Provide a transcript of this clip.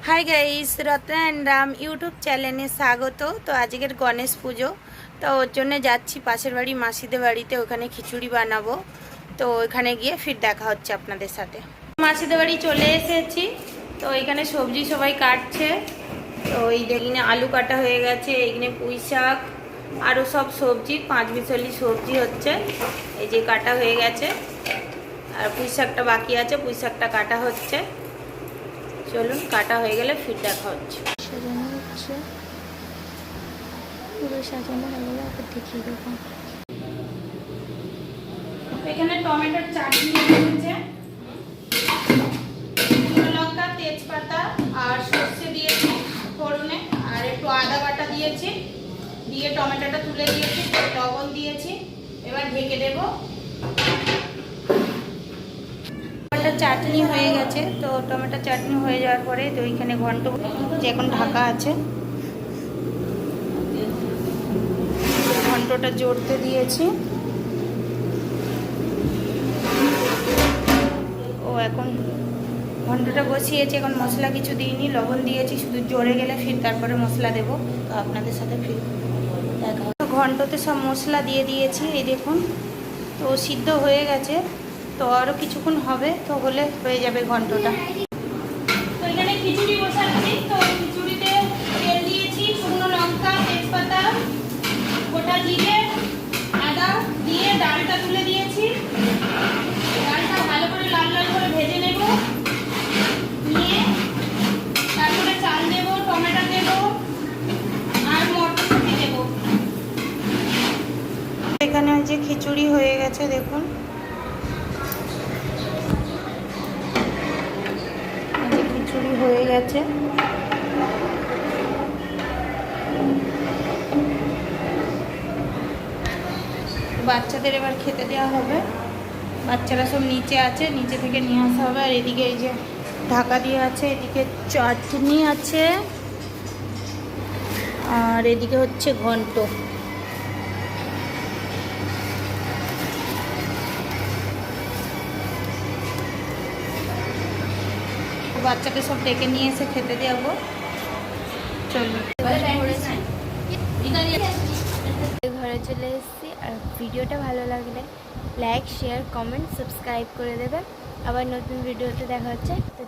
Hi guys, Ratna and Ram YouTube চ্যানেলে স্বাগত। তো আজকের গণেশ পুজো, তো ওর জন্য যাচ্ছি পাশের বাড়ি মাসিদের বাড়িতে, ওখানে খিচুড়ি বানাবো। তো ওখানে গিয়ে ফির দেখা হচ্ছে আপনাদের সাথে। মাসিদের বাড়ি চলে এসেছি। তো এখানে সবজি সবাই কাটছে। তো এই দেখিনে আলু কাটা হয়ে গেছে, এইখানে পুঁই শাক আরও সব সবজি, 5 বিশালি সবজি হচ্ছে। এই যে কাটা হয়ে গেছে, আর পুঁই শাকটা বাকি আছে, পুঁই শাকটা কাটা হচ্ছে। চলুন, কাটা হয়ে গেলে ফির দেখা হচ্ছে। সাজানো হচ্ছে, পুরো সাজানো হয়ে গেলে আবার দেখিয়ে দেবো। এখানে টমেটোর চাটনি হয়েছে, শুকনো লঙ্কা, তেজপাতা আর সর্ষে দিয়েছি ফোড়নে, আর একটু আদা বাটা দিয়েছি, দিয়ে টমেটোটা তুলে দিয়েছি, লবণ দিয়েছি। এবার ঢেকে দেব। টমেটোর চাটনি হয়ে গেছে। তো টমেটোর চাটনি হয়ে যাওয়ার পরে তো ওইখানে ঘন্ট যে এখন ঢাকা আছে, ঘন্টটা জড়তে দিয়েছি। ও এখন ঘন্টটা বসিয়েছি, এখন মশলা কিছু দিইনি, লবণ দিয়েছি, শুধু জড়ে গেলে ফির তারপরে মশলা দেব। তো আপনাদের সাথে ফির দেখা হবে। ঘন্টতে সব মশলা দিয়ে দিয়েছি, এই দেখুন। তো সিদ্ধ হয়ে গেছে, তো আরও কিছুক্ষণ হবে, তো হলে হয়ে যাবে ঘন্টটা। তো এখানে খিচুড়ি বসাচ্ছি। তো খিচুড়িতে তেল দিয়েছি, শুকনো লঙ্কা, তেজপাতা, গোটা জিরে, আদা দিয়ে ডালটা তুলে দিয়েছি। ডালটা ভালো করে লাল লাল করে ভেজে নেব, নিয়ে তারপরে চাল দেব, টমেটো দেব আর মটরশুঁটি দেব। এখানে যে খিচুড়ি হয়ে গেছে দেখুন, খিচুড়ি হয়ে গেছে। বাচ্চাদের এবার খেতে দেওয়া হবে। বাচ্চারা সব নিচে আছে, নিচে থেকে নিয়ে আসা হবে। আর এদিকে এই যে ঢাকা দিয়ে আছে, এদিকে চাটনি আছে, আর এদিকে হচ্ছে ঘন্ট। বাচ্চাদের সব ডেকে নিয়ে এসে খেতে দেবো। চলুন ঘরে চলে এসেছি। আর ভিডিওটা ভালো লাগলে লাইক, শেয়ার, কমেন্ট, সাবস্ক্রাইব করে দেবেন। আবার নতুন ভিডিওতে দেখা হচ্ছে। তো